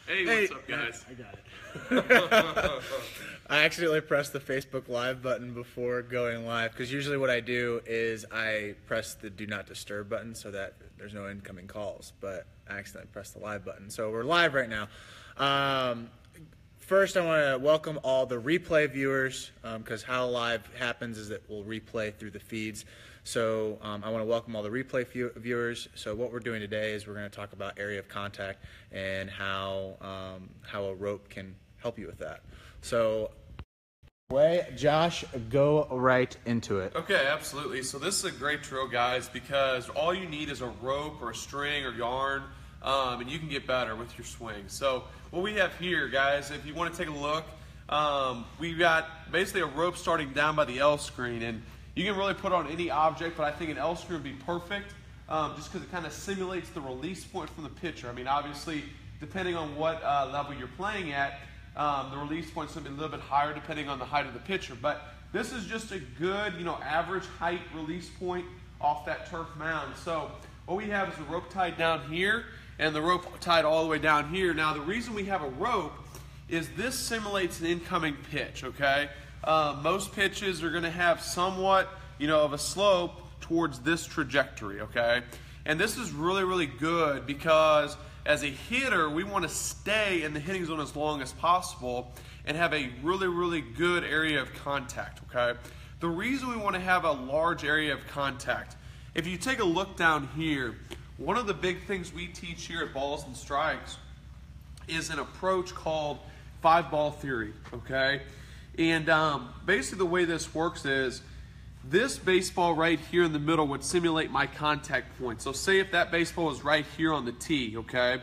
Hey, what's up, guys? I got it. I accidentally pressed the Facebook Live button before going live, because usually what I do is I press the Do Not Disturb button so that there's no incoming calls, but I accidentally pressed the live button. So we're live right now. First, I want to welcome all the replay viewers, because how live happens is that we'll replay through the feeds. So I want to welcome all the replay viewers. So what we're doing today is we're going to talk about area of contact and how a rope can help you with that. So, Josh, go right into it. Okay, absolutely. So this is a great drill, guys, because all you need is a rope or a string or yarn, and you can get better with your swing. So what we have here, guys, if you want to take a look, we've got basically a rope starting down by the L screen, and you can really put it on any object, but I think an L screen would be perfect, just because it kind of simulates the release point from the pitcher. I mean, obviously, depending on what level you're playing at, the release point's going to be a little bit higher depending on the height of the pitcher. But this is just a good, average height release point off that turf mound. So what we have is the rope tied down here and the rope tied all the way down here. Now, the reason we have a rope is this simulates an incoming pitch, okay? Most pitches are going to have somewhat, of a slope towards this trajectory, okay? And this is really, really good because as a hitter, we want to stay in the hitting zone as long as possible and have a really, really good area of contact, okay? The reason we want to have a large area of contact, if you take a look down here, one of the big things we teach here at Balls and Strikes is an approach called 5-ball theory, okay? And basically the way this works is this baseball right here in the middle would simulate my contact point. So say if that baseball was right here on the tee, okay?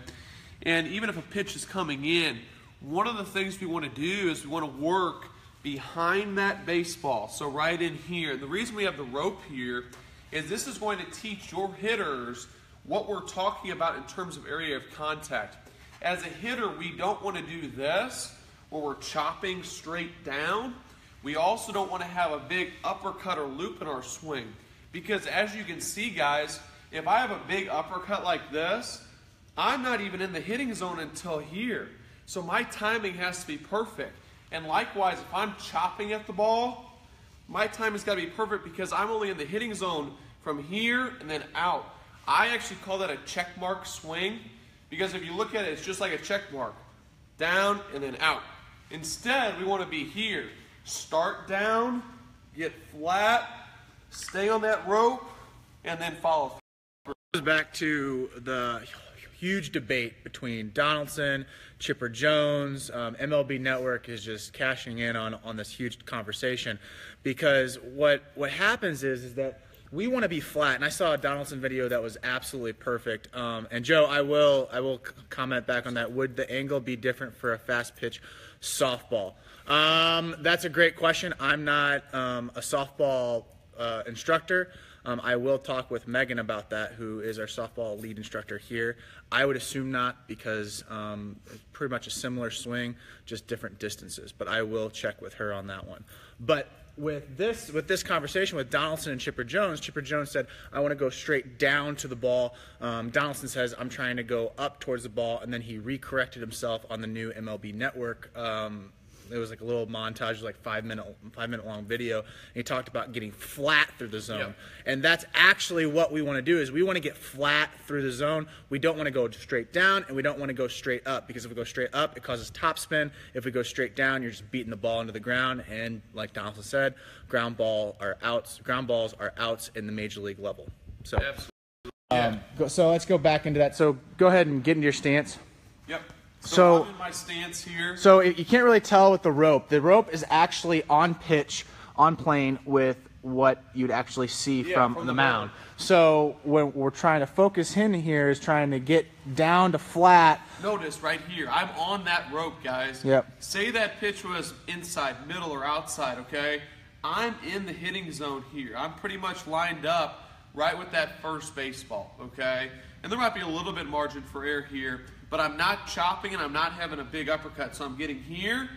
And even if a pitch is coming in, one of the things we want to do is we want to work behind that baseball. So right in here. And the reason we have the rope here is this is going to teach your hitters what we're talking about in terms of area of contact. As a hitter, we don't want to do this where we're chopping straight down. We also don't want to have a big uppercut or loop in our swing, because as you can see, guys, if I have a big uppercut like this, I'm not even in the hitting zone until here. So my timing has to be perfect. And likewise, if I'm chopping at the ball, my timing's got to be perfect because I'm only in the hitting zone from here and then out. I actually call that a check mark swing, because if you look at it, it's just like a check mark. Down and then out. Instead, we want to be here. Start down, get flat, stay on that rope, and then follow through. Goes back to the huge debate between Donaldson, Chipper Jones. MLB Network is just cashing in on this huge conversation, because what happens is that we want to be flat, and I saw a Donaldson video that was absolutely perfect. And Joe, I will comment back on that. Would the angle be different for a fast pitch softball? That's a great question. I'm not a softball instructor. I will talk with Megan about that, who is our softball lead instructor here. I would assume not, because it's pretty much a similar swing, just different distances. But I will check with her on that one. But with this conversation with Donaldson and Chipper Jones said, I want to go straight down to the ball. Donaldson says, I'm trying to go up towards the ball, and then he recorrected himself on the new MLB Network. It was like a little montage, it was like 5-minute long video, and he talked about getting flat through the zone. Yep. And that's actually what we want to do, is we want to get flat through the zone. We don't want to go straight down, and we don't want to go straight up, because if we go straight up, it causes topspin. If we go straight down, you're just beating the ball into the ground, and like Donaldson said, ground balls are outs in the major league level. So, so let's go back into that. So go ahead and get into your stance. Yep. So I'm in my stance here. So you can't really tell with the rope. The rope is actually on pitch, on plane with what you'd actually see from the mound. So when we're trying to focus in here is trying to get down to flat. Notice right here, I'm on that rope, guys. Yep. Say that pitch was inside, middle, or outside, okay? I'm in the hitting zone here. I'm pretty much lined up right with that first baseball, okay? And there might be a little bit margin for error here, but I'm not chopping and I'm not having a big uppercut. So I'm getting here,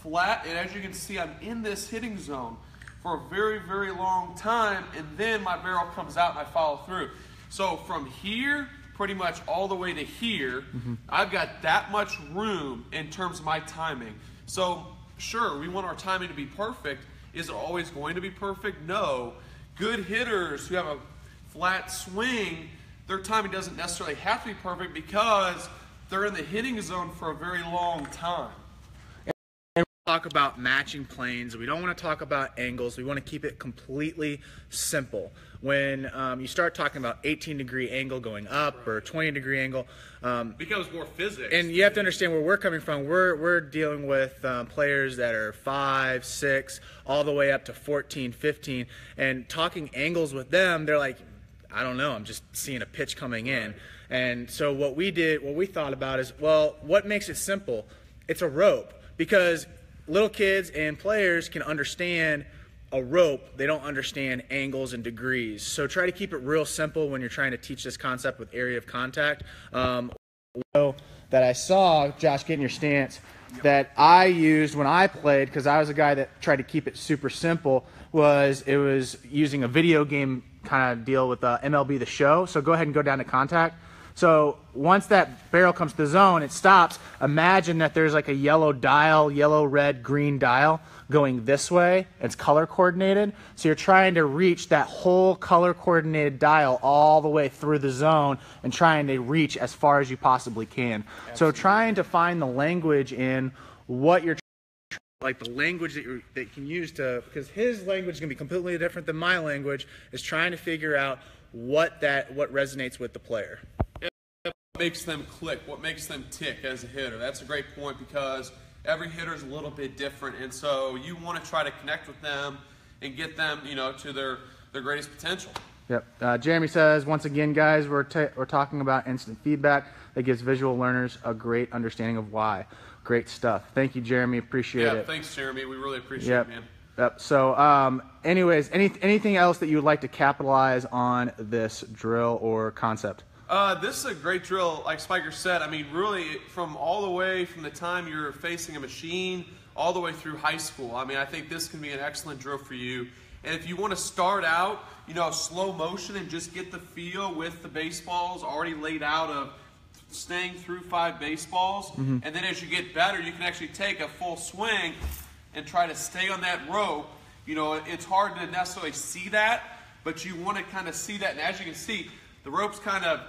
flat, and as you can see, I'm in this hitting zone for a very, very long time, and then my barrel comes out and I follow through. So from here pretty much all the way to here, I've got that much room in terms of my timing. So sure, we want our timing to be perfect. Is it always going to be perfect? No. Good hitters who have a flat swing, their timing doesn't necessarily have to be perfect because they're in the hitting zone for a very long time. Talk about matching planes. We don't want to talk about angles. We want to keep it completely simple. When you start talking about 18-degree angle going up or 20-degree angle, becomes more physics. And you have to understand where we're coming from. We're dealing with players that are 5, 6, all the way up to 14, 15, and talking angles with them, they're like, I don't know, I'm just seeing a pitch coming in. And so what we thought about is, well, what makes it simple? It's a rope, because little kids and players can understand a rope. They don't understand angles and degrees. So try to keep it real simple when you're trying to teach this concept with area of contact. That I saw, Josh, getting your stance, that I used when I played, because I was a guy that tried to keep it super simple, was using a video game kind of deal with MLB The Show. So go ahead and go down to contact. So once that barrel comes to the zone, it stops. Imagine that there's like a yellow dial, yellow, red, green dial going this way. It's color coordinated. So you're trying to reach that whole color coordinated dial all the way through the zone and trying to reach as far as you possibly can. Absolutely. So trying to find the language in what you're like the language that you can use to, because his language is going to be completely different than my language, is trying to figure out what resonates with the player. What makes them click, what makes them tick as a hitter. That's a great point, because every hitter is a little bit different, and so you want to try to connect with them and get them, to their greatest potential. Yep. Jeremy says, once again, guys, we're talking about instant feedback that gives visual learners a great understanding of why. Great stuff. Thank you, Jeremy. Appreciate it. Yeah, thanks, Jeremy. We really appreciate it, man. Yep. So, anyways, anything else that you would like to capitalize on this drill or concept? This is a great drill, like Spiker said. I mean, really, from all the way from the time you're facing a machine all the way through high school. I mean, I think this can be an excellent drill for you. And if you want to start out, slow motion and just get the feel with the baseballs already laid out of staying through 5 baseballs. And then as you get better, you can actually take a full swing and try to stay on that rope. It's hard to necessarily see that, but you want to kind of see that. And as you can see, the rope's kind of,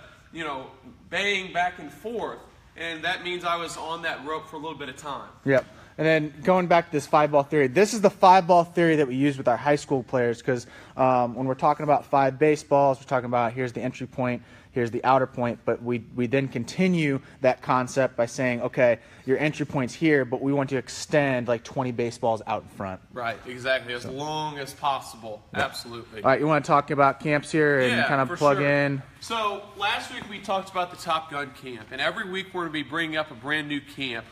baying back and forth, and that means I was on that rope for a little bit of time. Yep. And then going back to this 5-ball theory, this is the 5-ball theory that we use with our high school players, because when we're talking about 5 baseballs, we're talking about here's the entry point, here's the outer point, but we then continue that concept by saying, okay, your entry point's here, but we want to extend like 20 baseballs out in front. Right, exactly, as long as possible. Yep. Absolutely. All right, you want to talk about camps here and kind of plug in? So last week we talked about the Top Gun camp, and every week we're going to be bringing up a brand new camp.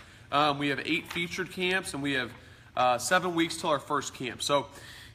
We have 8 featured camps, and we have 7 weeks till our first camp. So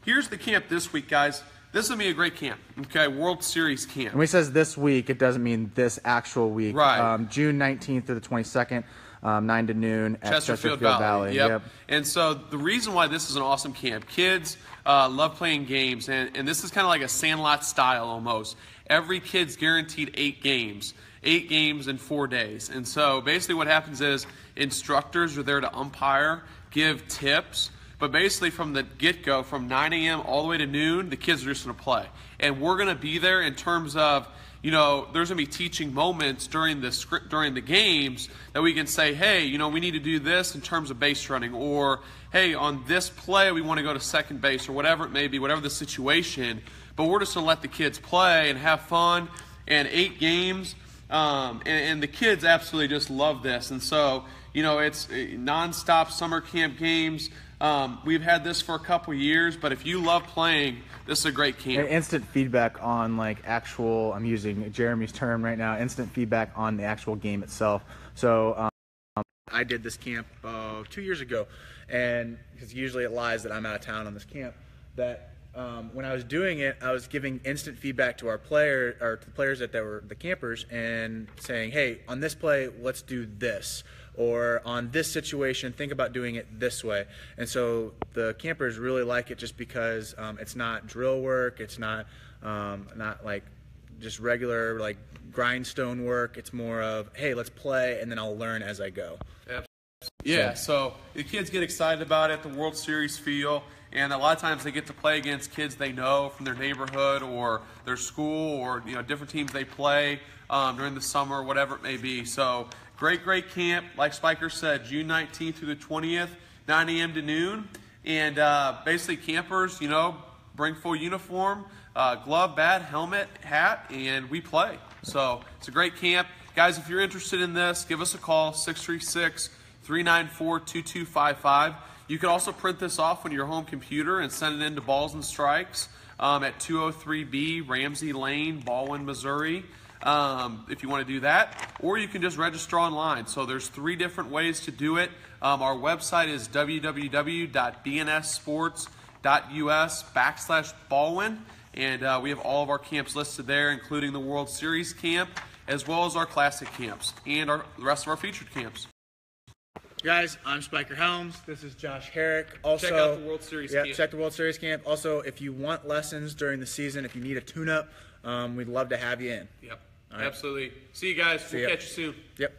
here's the camp this week, guys. This will be a great camp, okay? World Series camp. And when he says this week, it doesn't mean this actual week. Right. June 19th through the 22nd, 9 to noon at Chesterfield Valley. Yep. And so the reason why this is an awesome camp, kids love playing games, and this is kind of like a Sandlot style almost. Every kid's guaranteed 8 games. 8 games in 4 days. And so basically what happens is instructors are there to umpire, give tips, but basically from the get-go, from 9 a.m. all the way to noon, the kids are just going to play. And we're going to be there in terms of, there's going to be teaching moments during the games that we can say, hey, we need to do this in terms of base running, or hey, on this play we want to go to second base, or whatever it may be, whatever the situation. But we're just going to let the kids play and have fun. And 8 games, and the kids absolutely just love this. And so, it's nonstop summer camp games. We've had this for a couple years, but if you love playing, this is a great camp. And instant feedback on actual, I'm using Jeremy's term right now, instant feedback on the actual game itself. So I did this camp 2 years ago, and because usually it lies that I'm out of town on this camp, that when I was doing it, I was giving instant feedback to our to the players that were the campers, and saying, hey, on this play, let's do this. Or on this situation, think about doing it this way. And so the campers really like it just because it's not drill work, it's not like just regular like grindstone work. It's more of, hey, let's play, and then I'll learn as I go. Yeah, so the kids get excited about it, the World Series feel, and a lot of times they get to play against kids they know from their neighborhood or their school or different teams they play during the summer, whatever it may be. So great camp. Like Spiker said, June 19th through the 20th, 9 a.m. to noon. And basically campers, bring full uniform, glove, bat, helmet, hat, and we play. So it's a great camp. Guys, if you're interested in this, give us a call, 636-394-2255. You can also print this off on your home computer and send it into Balls and Strikes at 203B Ramsey Lane, Baldwin, Missouri, if you want to do that. Or you can just register online. So there's 3 different ways to do it. Our website is www.bnssports.us/Baldwin. And we have all of our camps listed there, including the World Series camp, as well as our classic camps and the rest of our featured camps. Guys, I'm Spiker Helms. This is Josh Herrick. Also, check out the World Series camp. Check the World Series camp. Also, if you want lessons during the season, if you need a tune-up, we'd love to have you in. Yep, right. Absolutely. See you guys. We'll catch you soon. Yep.